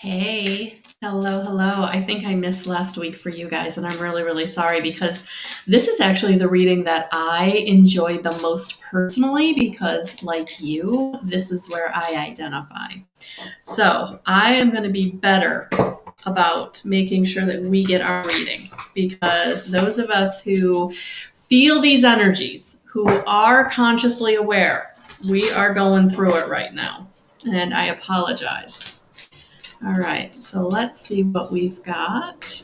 Hey, hello. I think I missed last week for you guys, and I'm really, really sorry because this is actually the reading that I enjoyed the most personally because, like you, this is where I identify. So I am going to be better about making sure that we get our reading because those of us who feel these energies, who are consciously aware, we are going through it right now. And I apologize. All right, so let's see what we've got.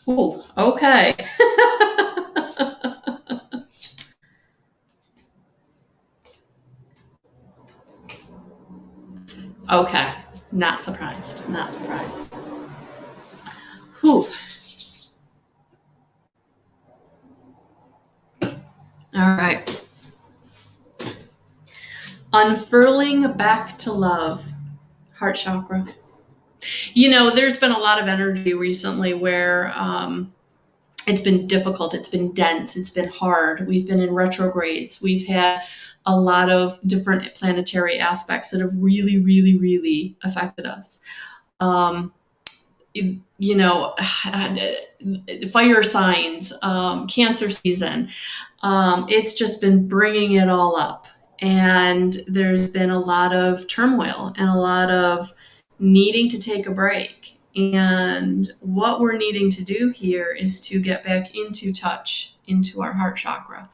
Ooh, okay. Okay, not surprised. Whew. All right. Unfurling back to love, heart chakra. You know, there's been a lot of energy recently where it's been difficult, it's been dense, it's been hard. We've been in retrogrades. We've had a lot of different planetary aspects that have really, really, really affected us. Um, you know, fire signs, cancer season. It's just been bringing it all up. And there's been a lot of turmoil and a lot of needing to take a break. And what we're needing to do here is to get back into touch, into our heart chakra,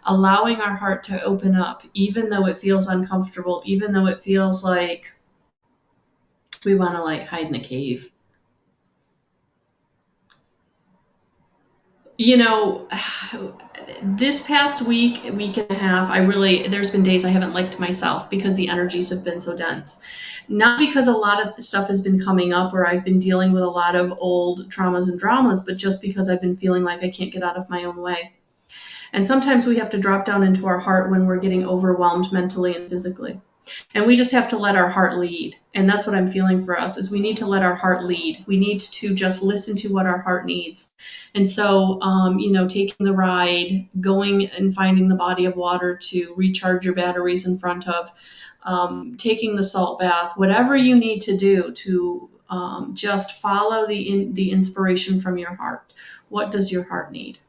allowing our heart to open up, even though it feels uncomfortable, even though it feels like we want to like hide in a cave. You know, this past week and a half, there's been days I haven't liked myself because the energies have been so dense. Not because a lot of stuff has been coming up or I've been dealing with a lot of old traumas and dramas, but just because I've been feeling like I can't get out of my own way. And sometimes we have to drop down into our heart when we're getting overwhelmed mentally and physically. And we just have to let our heart lead. And that's what I'm feeling for us is we need to let our heart lead. We need to just listen to what our heart needs. And so, taking the ride, going and finding the body of water to recharge your batteries in front of, taking the salt bath, whatever you need to do to just follow the inspiration from your heart. What does your heart need?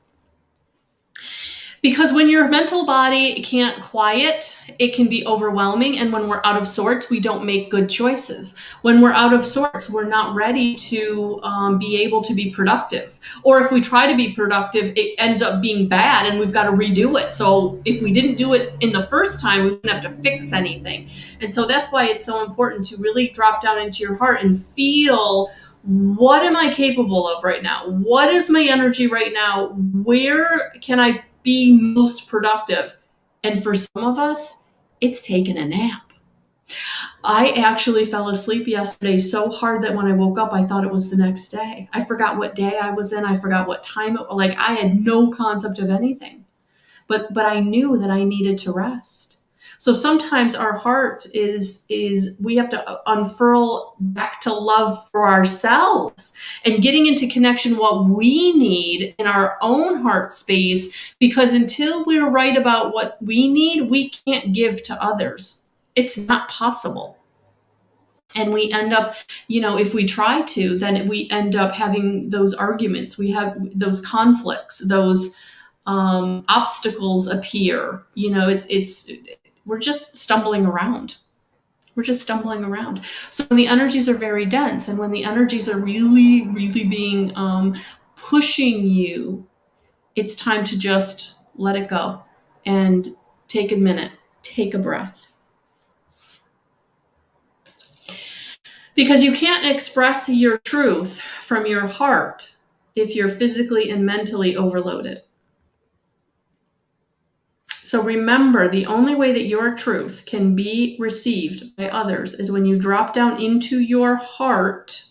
Because when your mental body can't quiet, it can be overwhelming. And when we're out of sorts, we don't make good choices. When we're out of sorts, we're not ready to be able to be productive. Or if we try to be productive, it ends up being bad and we've got to redo it. So if we didn't do it in the first time, we wouldn't have to fix anything. And so that's why it's so important to really drop down into your heart and feel, what am I capable of right now? What is my energy right now? Where can I be most productive? And for some of us, it's taking a nap. I actually fell asleep yesterday so hard that when I woke up, I thought it was the next day. I forgot what day I was in. I forgot what time I had no concept of anything. But I knew that I needed to rest. So sometimes our heart is we have to unfurl back to love for ourselves and getting into connection what we need in our own heart space, because until we're right about what we need, we can't give to others. It's not possible. And we end up, if we try to, then we end up having those arguments. We have those conflicts, those obstacles appear. We're just stumbling around. So when the energies are very dense and when the energies are really, really being pushing you, it's time to just let it go and take a minute, take a breath. Because you can't express your truth from your heart if you're physically and mentally overloaded. So remember, the only way that your truth can be received by others is when you drop down into your heart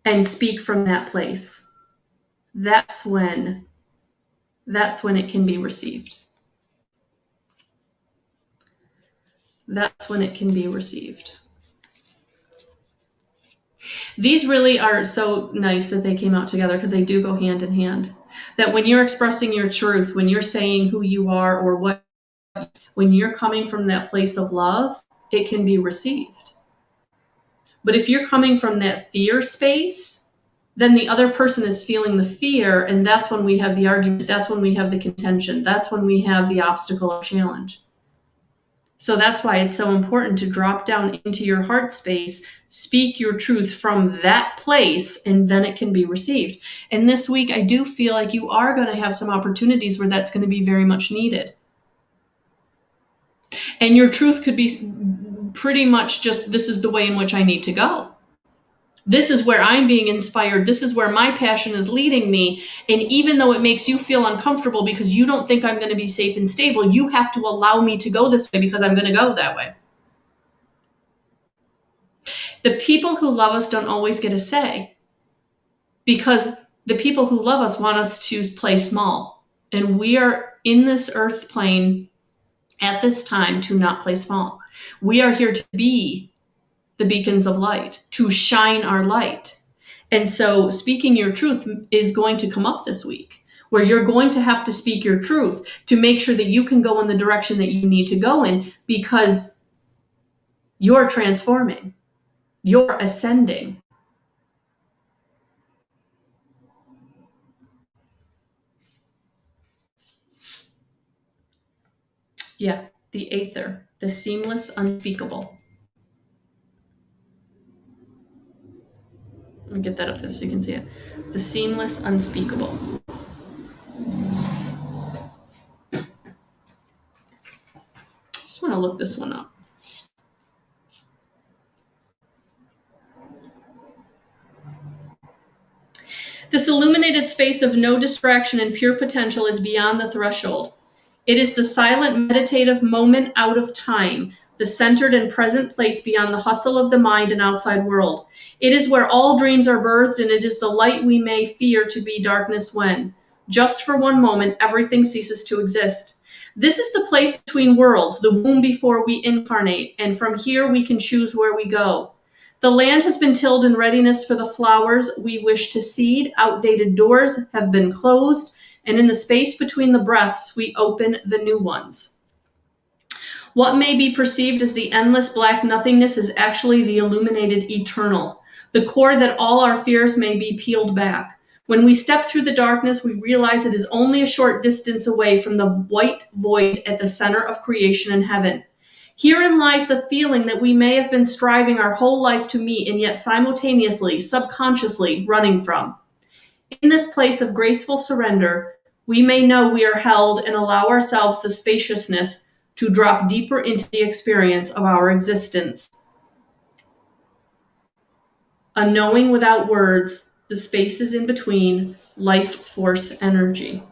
and speak from that place. That's when that's when it can be received. That's when it can be received. These really are so nice that they came out together because they do go hand in hand. That when you're expressing your truth, when you're saying who you are or what, when you're coming from that place of love, it can be received. But if you're coming from that fear space, then the other person is feeling the fear, and that's when we have the argument, that's when we have the contention, that's when we have the obstacle or challenge. So that's why it's so important to drop down into your heart space, speak your truth from that place, and then it can be received. And this week, I do feel like you are going to have some opportunities where that's going to be very much needed. And your truth could be pretty much just, this is the way in which I need to go. This is where I'm being inspired. This is where my passion is leading me. And even though it makes you feel uncomfortable because you don't think I'm going to be safe and stable, you have to allow me to go this way because I'm going to go that way. The people who love us don't always get a say because the people who love us want us to play small. And we are in this earth plane at this time to not play small. We are here to be the beacons of light, to shine our light. And so speaking your truth is going to come up this week, where you're going to have to speak your truth to make sure that you can go in the direction that you need to go in, because you're transforming, you're ascending. Yeah, the aether, the seamless, unspeakable. Let me get that up there so you can see it. The seamless, unspeakable. Just want to look this one up. This illuminated space of no distraction and pure potential is beyond the threshold. It is the silent meditative moment out of time, the centered and present place beyond the hustle of the mind and outside world. It is where all dreams are birthed, and it is the light we may fear to be darkness when, just for one moment, everything ceases to exist. This is the place between worlds, the womb before we incarnate, and from here we can choose where we go. The land has been tilled in readiness for the flowers we wish to seed. Outdated doors have been closed, and in the space between the breaths, we open the new ones. What may be perceived as the endless black nothingness is actually the illuminated eternal, the core that all our fears may be peeled back. When we step through the darkness, we realize it is only a short distance away from the white void at the center of creation and heaven. Herein lies the feeling that we may have been striving our whole life to meet and yet simultaneously, subconsciously running from. In this place of graceful surrender, we may know we are held and allow ourselves the spaciousness to drop deeper into the experience of our existence. A knowing without words, the spaces in between, life force energy.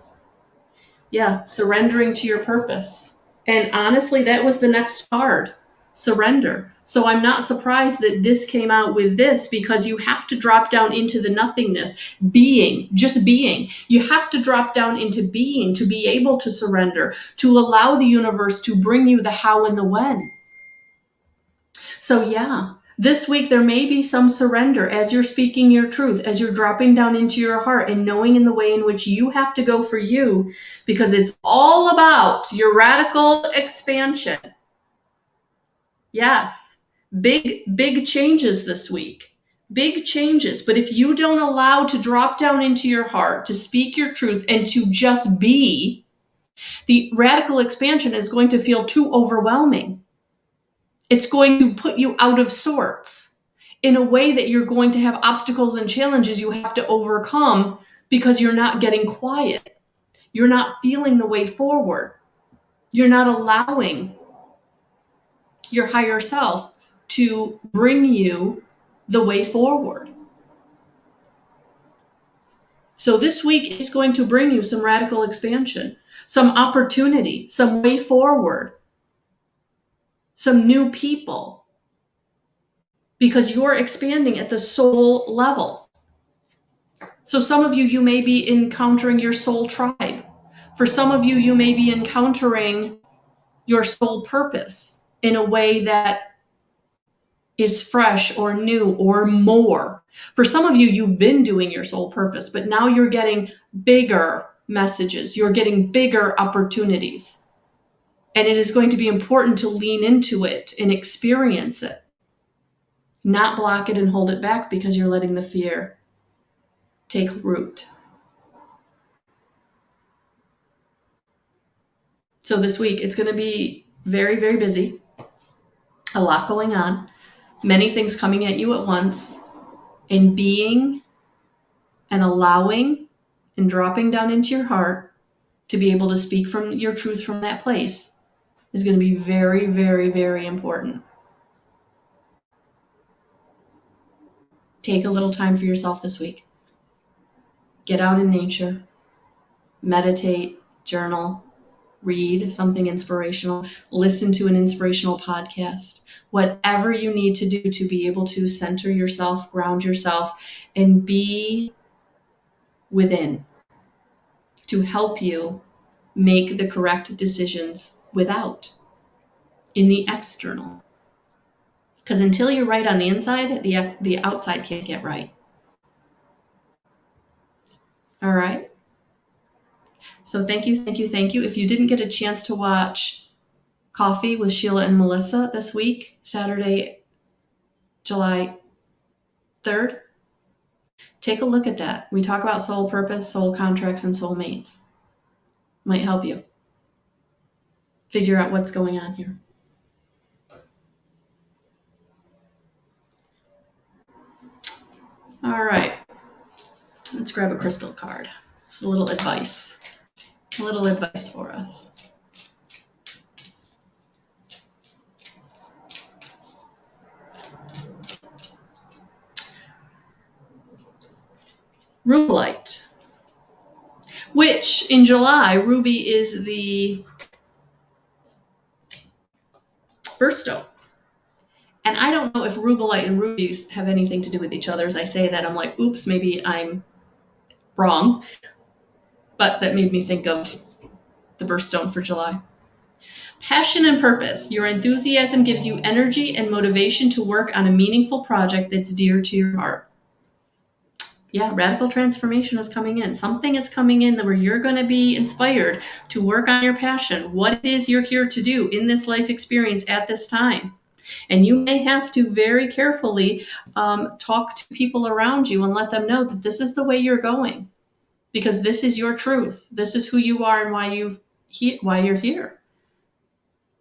Yeah, surrendering to your purpose. And honestly, that was the next card, surrender. So I'm not surprised that this came out with this, because you have to drop down into the nothingness, being, just being. You have to drop down into being to be able to surrender, to allow the universe to bring you the how and the when. So yeah, this week there may be some surrender as you're speaking your truth, as you're dropping down into your heart and knowing in the way in which you have to go for you, because it's all about your radical expansion. Yes, big changes this week. Big changes. But if you don't allow to drop down into your heart, to speak your truth, and to just be, the radical expansion is going to feel too overwhelming. It's going to put you out of sorts in a way that you're going to have obstacles and challenges you have to overcome because you're not getting quiet. You're not feeling the way forward. You're not allowing your higher self to bring you the way forward. So this week is going to bring you some radical expansion, some opportunity, some way forward, some new people, because you're expanding at the soul level. So some of you may be encountering your soul tribe, For some of you, you may be encountering your soul purpose in a way that is fresh or new or more. For some of you, you've been doing your soul purpose, but now you're getting bigger messages. You're getting bigger opportunities. And it is going to be important to lean into it and experience it. Not block it and hold it back because you're letting the fear take root. So this week, it's going to be very, very busy. A lot going on. Many things coming at you at once. And being and allowing and dropping down into your heart to be able to speak from your truth from that place is going to be very, very, very important. Take a little time for yourself this week. Get out in nature. Meditate, journal, read something inspirational, listen to an inspirational podcast, whatever you need to do to be able to center yourself, ground yourself, and be within to help you make the correct decisions without in the external. Because until you're right on the inside, the outside can't get right. All right. So thank you. If you didn't get a chance to watch Coffee with Sheila and Melissa this week, Saturday, July 3rd, take a look at that. We talk about soul purpose, soul contracts, and soul mates. Might help you figure out what's going on here. All right. Let's grab a crystal card. It's a little advice for us. Rubelite, which in July, ruby is the birthstone. And I don't know if rubelite and rubies have anything to do with each other. As I say that, I'm like, oops, maybe I'm wrong. But that made me think of the birthstone for July. Passion and purpose. Your enthusiasm gives you energy and motivation to work on a meaningful project that's dear to your heart. Yeah, radical transformation is coming in. Something is coming in where you're going to be inspired to work on your passion, what it is you're here to do in this life experience at this time. And you may have to very carefully talk to people around you and let them know that this is the way you're going, because this is your truth. This is who you are and why you're here.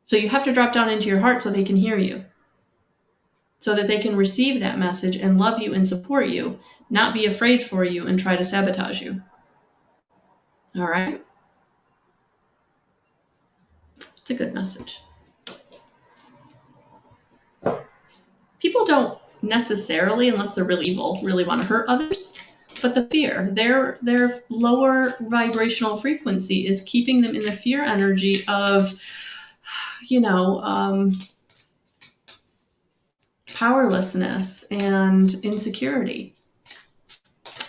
So you have to drop down into your heart so they can hear you, so that they can receive that message and love you and support you, not be afraid for you and try to sabotage you. All right? It's a good message. People don't necessarily, unless they're really evil, really want to hurt others. But the fear, their lower vibrational frequency is keeping them in the fear energy of, powerlessness and insecurity.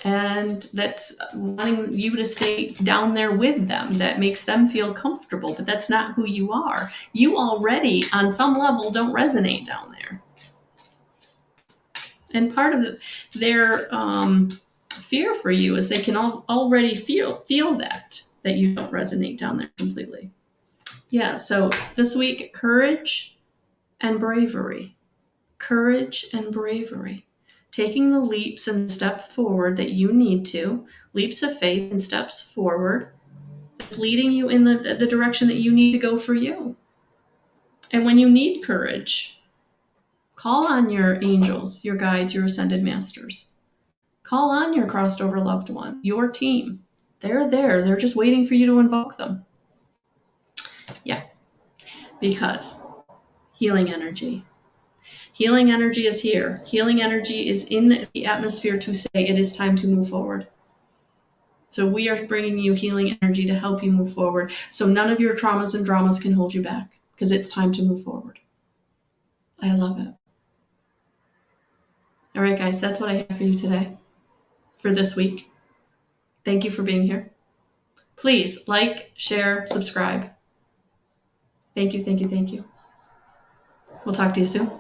And that's wanting you to stay down there with them. That makes them feel comfortable, but that's not who you are. You already, on some level, don't resonate down there. And part of their fear for you is they can already feel that you don't resonate down there completely. Yeah, so this week, courage and bravery. Courage and bravery. Taking the leaps and step forward that you need to, leaps of faith and steps forward, it's leading you in the direction that you need to go for you. And when you need courage, call on your angels, your guides, your ascended masters. Call on your crossed over loved one, your team. They're there. They're just waiting for you to invoke them. Yeah, because healing energy. Healing energy is here. Healing energy is in the atmosphere to say it is time to move forward. So we are bringing you healing energy to help you move forward. So none of your traumas and dramas can hold you back, because it's time to move forward. I love it. All right, guys, that's what I have for you today, for this week. Thank you for being here. Please like, share, subscribe. Thank you, thank you, thank you. We'll talk to you soon.